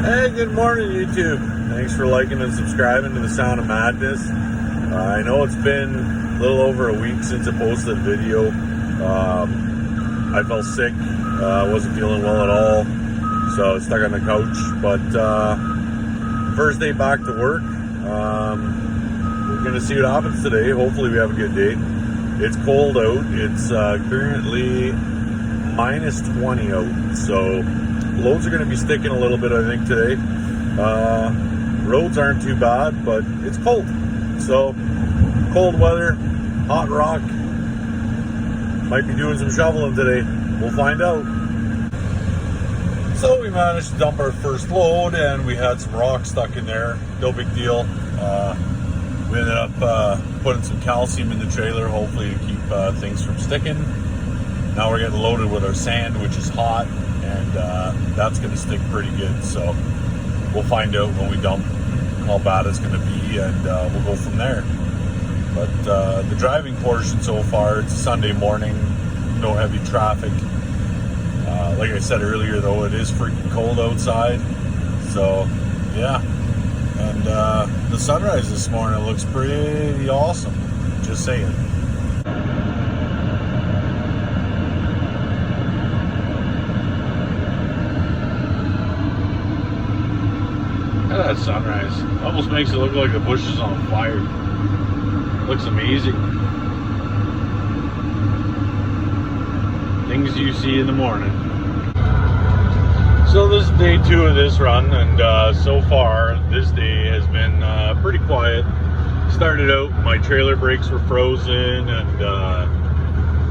Hey, good morning, YouTube. Thanks for liking and subscribing to the Sound of Madness. I know it's been a little over a week since I posted a video. I felt sick. Wasn't feeling well at all, so I was stuck on the couch. But first day back to work. We're going to see what happens today. Hopefully we have a good day. It's cold out. It's currently minus 20 out, so loads are going to be sticking a little bit, I think, today. Roads aren't too bad, but it's cold. So, cold weather, hot rock. Might be doing some shoveling today. We'll find out. So, we managed to dump our first load, and we had some rock stuck in there. No big deal. We ended up putting some calcium in the trailer, hopefully to keep things from sticking. Now we're getting loaded with our sand, which is hot, and that's going to stick pretty good. So we'll find out when we dump how bad it's going to be, and we'll go from there. But the driving portion so far, it's a Sunday morning, no heavy traffic. Like I said earlier, though, it is freaking cold outside. So yeah, and the sunrise this morning looks pretty awesome. Just saying. Look at that sunrise. Almost makes it look like the bush is on fire. Looks amazing. Things you see in the morning. So this is day 2 of this run, and so far this day has been pretty quiet. Started out, my trailer brakes were frozen and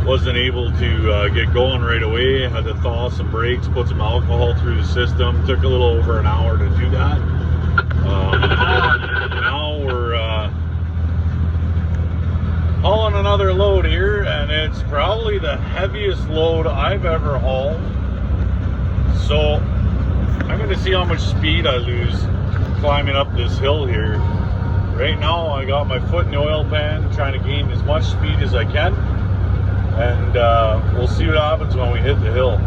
wasn't able to get going right away. Had to thaw some brakes, put some alcohol through the system. Took a little over an hour to do that. Now we're hauling another load here, and it's probably the heaviest load I've ever hauled. So I'm going to see how much speed I lose climbing up this hill here. Right now I got my foot in the oil pan, trying to gain as much speed as I can, and we'll see what happens when we hit the hill.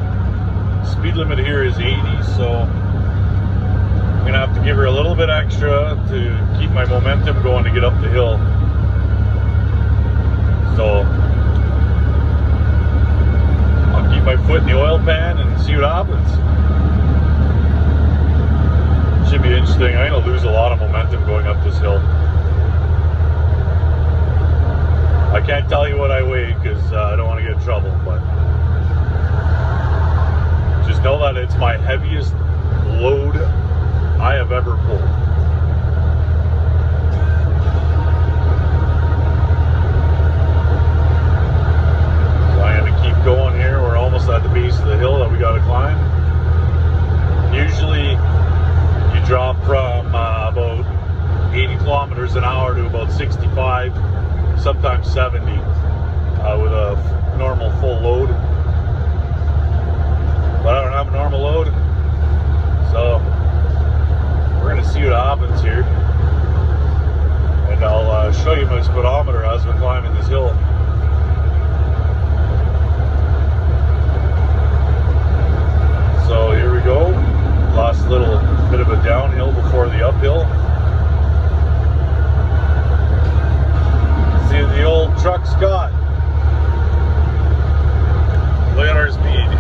Speed limit here is 80, so I'm gonna have to give her a little bit extra to keep my momentum going to get up the hill. So I'll keep my foot in the oil pan and see what happens. Should be interesting. I'm gonna lose a lot of momentum going up this hill. I can't tell you what I weigh because I don't want to get in trouble, but just know that it's my heaviest load I have ever pulled. So I'm going to keep going here. We're almost at the base of the hill that we got to climb. Usually you drop from about 80 kilometers an hour to about 65, sometimes 70 with a normal full load. But I don't have a normal load, so we're going to see what happens here, and I'll show you my speedometer as we're climbing this hill. So here we go, last little bit of a downhill before the uphill. See the old truck Scott. Look at our speed.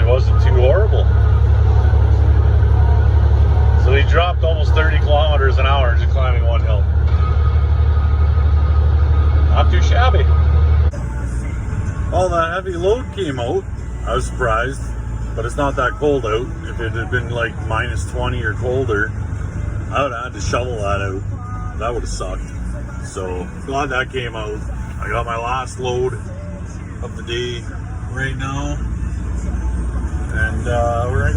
Wasn't too horrible. So he dropped almost 30 kilometers an hour just climbing one hill. Not too shabby. Well, the heavy load came out. I was surprised, but it's not that cold out. If it had been like minus 20 or colder, I would have had to shovel that out. That would have sucked. So glad that came out. I got my last load of the day right now, and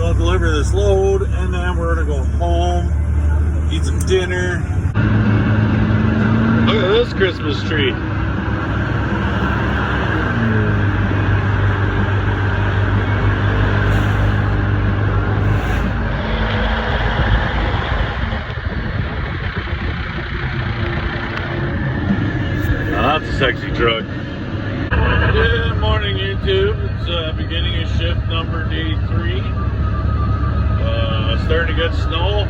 we'll deliver this load, and then we're gonna go home, eat some dinner. Look at this Christmas tree. Now that's a sexy truck. Good morning, YouTube. It's beginning of shift number day 3. Starting to get snow.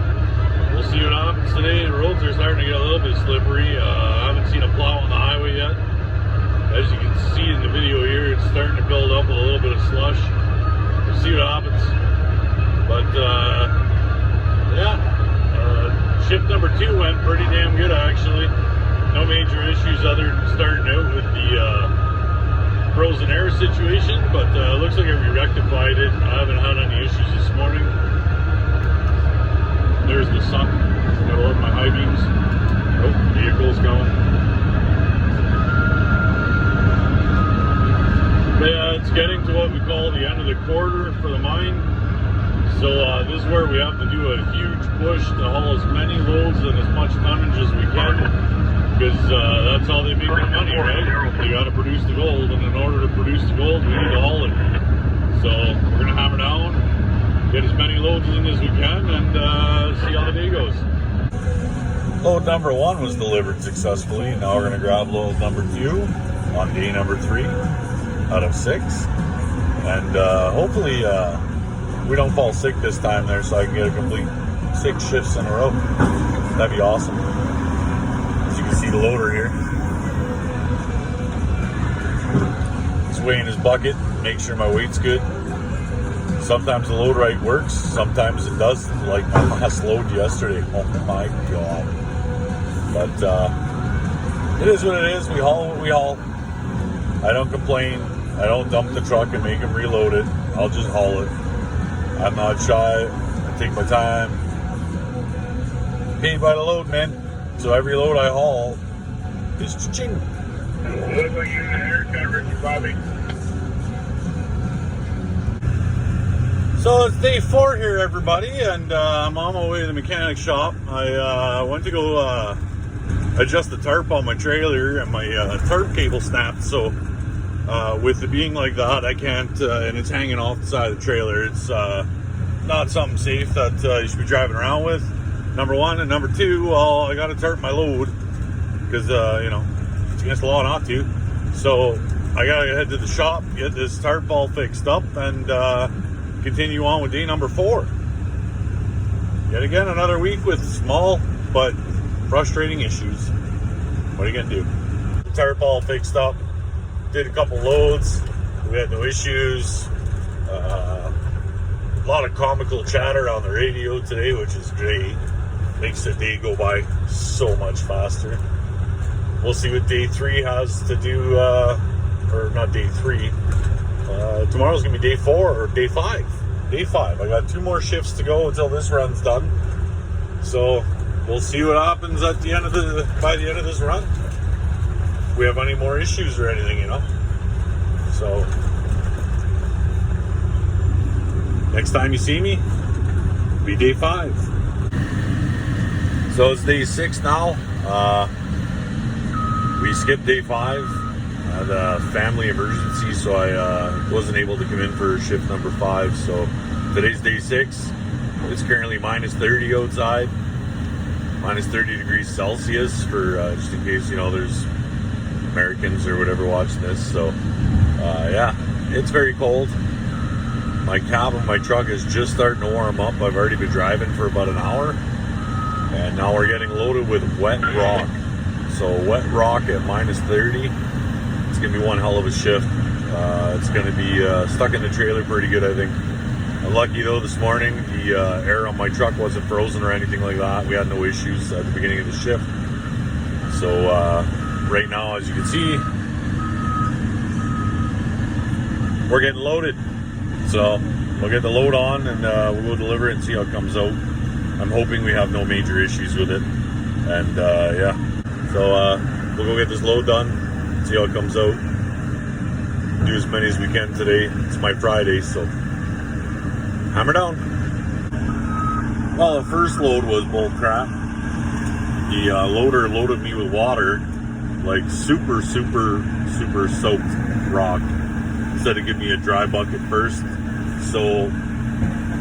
We'll see what happens today. The roads are starting to get a little bit slippery. I haven't seen a plow on the highway yet. As you can see in the video here, it's starting to build up with a little bit of slush. We'll see what happens. But shift number 2 went pretty damn good actually. No major issues other than starting out with the frozen air situation, but looks like we rectified it. I haven't had any issues this morning. There's the sun. Gotta love my high beams. Oh, vehicle's going. But yeah, it's getting to what we call the end of the quarter for the mine. So this is where we have to do a huge push to haul as many loads and as much tonnage as we can. Because that's how they make their money, right? They got to produce the gold, and in order to produce the gold, we need to haul it. So we're going to hammer down, get as many loads in as we can, and see how the day goes. Load number 1 was delivered successfully. Now we're going to grab load number 2 on day number 3 out of 6. And hopefully we don't fall sick this time there, so I can get a complete 6 shifts in a row. That'd be awesome. You can see the loader here. He's weighing his bucket, make sure my weight's good. Sometimes the load right works, sometimes it doesn't, like my last load yesterday. Oh my god. But it is what it is. We haul what we haul. I don't complain. I don't dump the truck and make him reload it. I'll just haul it. I'm not shy. I take my time. Paid by the load, man. So every load I haul is cha-ching. Look like you had a haircut, Ricky Bobby. So it's day 4 here, everybody, and I'm on my way to the mechanic shop. I went to go adjust the tarp on my trailer, and my tarp cable snapped. So with it being like that, I can't, and it's hanging off the side of the trailer. It's not something safe that you should be driving around with. Number 1, and number 2, well, I got to tarp my load because you know, it's against the law not to. So I got to head to the shop, get this tarp all fixed up, and continue on with day number 4. Yet again, another week with small but frustrating issues. What are you gonna do? The tarp all fixed up. Did a couple loads. We had no issues. A lot of comical chatter on the radio today, which is great. Makes the day go by so much faster. We'll see what day 3 has to do, or not day 3. Tomorrow's gonna be day 4 or day 5. Day 5. I got 2 more shifts to go until this run's done. So we'll see what happens at the end of by the end of this run. If we have any more issues or anything, you know. So next time you see me, it'll be day 5. So it's day 6 now. We skipped day 5. I had a family emergency, so I wasn't able to come in for shift number 5. So today's day 6. It's currently minus 30 outside, minus 30 degrees Celsius for just in case, you know, there's Americans or whatever watching this. So yeah, it's very cold. My cab of my truck is just starting to warm up. I've already been driving for about an hour, and now we're getting loaded with wet rock. So wet rock at minus 30. It's gonna be one hell of a shift. It's gonna be stuck in the trailer pretty good, I think. I'm lucky though this morning the air on my truck wasn't frozen or anything like that. We had no issues at the beginning of the shift. So right now, as you can see, we're getting loaded. So we'll get the load on and we'll go deliver it and see how it comes out. I'm hoping we have no major issues with it. And yeah, so we'll go get this load done, see how it comes out. Do as many as we can today. It's my Friday, so hammer down. Well, the first load was bull crap. The loader loaded me with water, like super soaked rock, instead of giving me a dry bucket first. So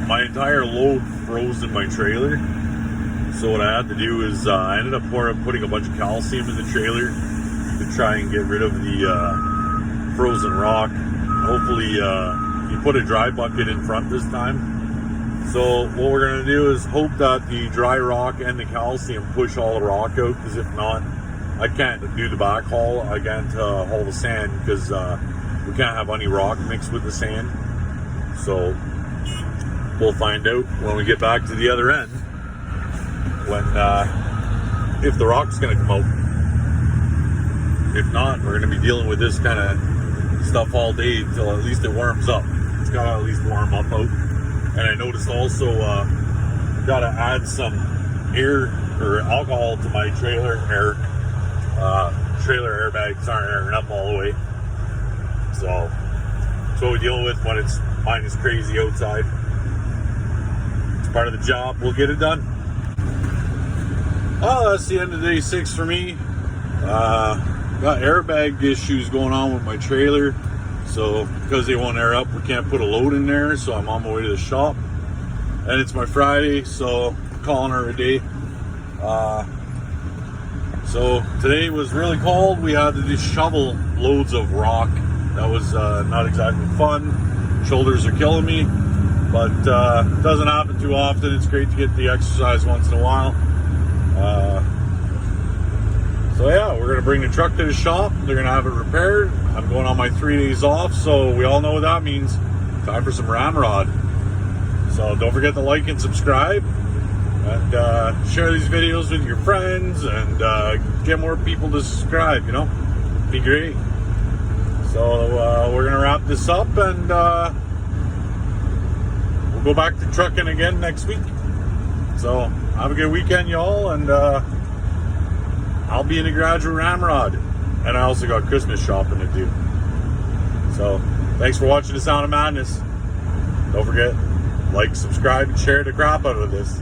my entire load froze in my trailer. So what I had to do is I ended up putting a bunch of calcium in the trailer to try and get rid of the frozen rock. Hopefully you put a dry bucket in front this time. So what we're going to do is hope that the dry rock and the calcium push all the rock out, because if not, I can't do the back haul. I can't haul the sand because we can't have any rock mixed with the sand. So we'll find out when we get back to the other end when if the rock's going to come out. If not, we're going to be dealing with this kind of stuff all day until at least it warms up. It's got to at least warm up out. And I noticed also got to add some air or alcohol to my trailer air. Trailer airbags aren't airing up all the way. So that's what we deal with when it's minus crazy outside. It's part of the job. We'll get it done. Oh, that's the end of day 6 for me. Got airbag issues going on with my trailer. So because they won't air up, we can't put a load in there. So I'm on my way to the shop, and it's my Friday, so I'm calling her a day. So today was really cold. We had to just shovel loads of rock. That was not exactly fun. Shoulders are killing me, but it doesn't happen too often. It's great to get the exercise once in a while. So yeah, we're going to bring the truck to the shop. They're going to have it repaired. I'm going on my 3 days off, so we all know what that means. Time for some ramrod. So don't forget to like and subscribe, and share these videos with your friends, and get more people to subscribe, you know. Be great. So we're going to wrap this up, and we'll go back to trucking again next week. So have a good weekend, y'all, and I'll be in the garage with ramrod, and I also got Christmas shopping to do. So thanks for watching The Sound of Madness. Don't forget, like, subscribe, and share the crap out of this.